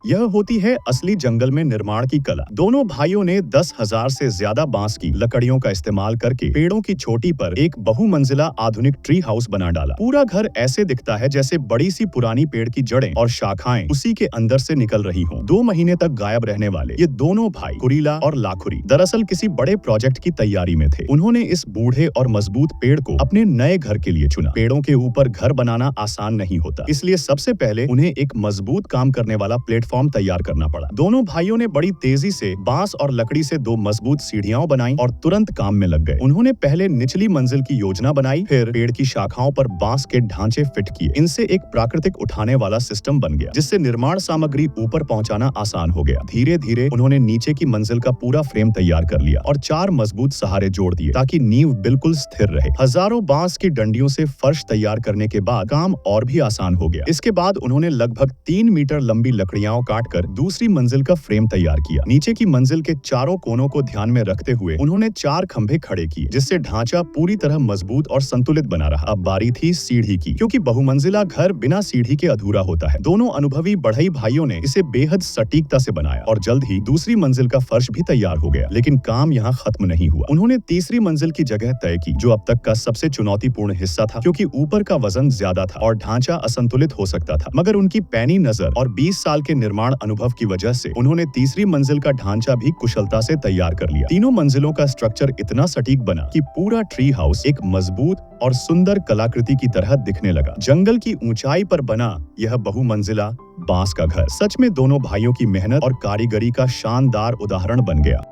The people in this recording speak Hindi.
यह होती है असली जंगल में निर्माण की कला। दोनों भाइयों ने 10,000 से ज्यादा बांस की लकड़ियों का इस्तेमाल करके पेड़ों की चोटी पर एक बहुमंजिला आधुनिक ट्री हाउस बना डाला। पूरा घर ऐसे दिखता है जैसे बड़ी सी पुरानी पेड़ की जड़ें और शाखाएं उसी के अंदर से निकल रही हों। 2 महीने तक गायब रहने वाले ये दोनों भाई कुरीला और लाखुरी दरअसल किसी बड़े प्रोजेक्ट की तैयारी में थे। उन्होंने इस बूढ़े और मजबूत पेड़ को अपने नए घर के लिए चुना। पेड़ों के ऊपर घर बनाना आसान नहीं होता, इसलिए सबसे पहले उन्हें एक मजबूत काम करने वाला प्लेटफॉर्म तैयार करना पड़ा। दोनों भाइयों ने बड़ी तेजी से बांस और लकड़ी से 2 मजबूत सीढ़ियां बनाई और तुरंत काम में लग गए। उन्होंने पहले निचली मंजिल की योजना बनाई, फिर पेड़ की शाखाओं पर बांस के ढांचे फिट किए। इनसे एक प्राकृतिक उठाने वाला सिस्टम बन गया, जिससे निर्माण सामग्री ऊपर पहुंचाना आसान हो गया। धीरे धीरे उन्होंने नीचे की मंजिल का पूरा फ्रेम तैयार कर लिया और 4 मजबूत सहारे जोड़ दिए ताकि नींव बिल्कुल स्थिर रहे। हजारों बांस की डंडियों से फर्श तैयार करने के बाद काम और भी आसान हो गया। इसके बाद उन्होंने लगभग 3 मीटर लंबी लकड़ियां काटकर दूसरी मंजिल का फ्रेम तैयार किया। नीचे की मंजिल के चारों कोनों को ध्यान में रखते हुए उन्होंने 4 खंभे खड़े किए, जिससे ढांचा पूरी तरह मजबूत और संतुलित बना रहा। अब बारी थी सीढ़ी की, क्योंकि बहुमंजिला घर बिना सीढ़ी के अधूरा होता है। दोनों अनुभवी बढ़ई भाइयों ने इसे बेहद सटीकता से बनाया और जल्द ही दूसरी मंजिल का फर्श भी तैयार हो गया। लेकिन काम यहाँ खत्म नहीं हुआ। उन्होंने तीसरी मंजिल की जगह तय की, जो अब तक का सबसे चुनौतीपूर्ण हिस्सा था, क्योंकि ऊपर का वजन ज्यादा था और ढांचा असंतुलित हो सकता था। मगर उनकी पैनी नजर और 20 साल के निर्माण अनुभव की वजह से उन्होंने तीसरी मंजिल का ढांचा भी कुशलता से तैयार कर लिया। तीनों मंजिलों का स्ट्रक्चर इतना सटीक बना कि पूरा ट्री हाउस एक मजबूत और सुंदर कलाकृति की तरह दिखने लगा। जंगल की ऊंचाई पर बना यह बहुमंजिला बांस का घर सच में दोनों भाइयों की मेहनत और कारीगरी का शानदार उदाहरण बन गया।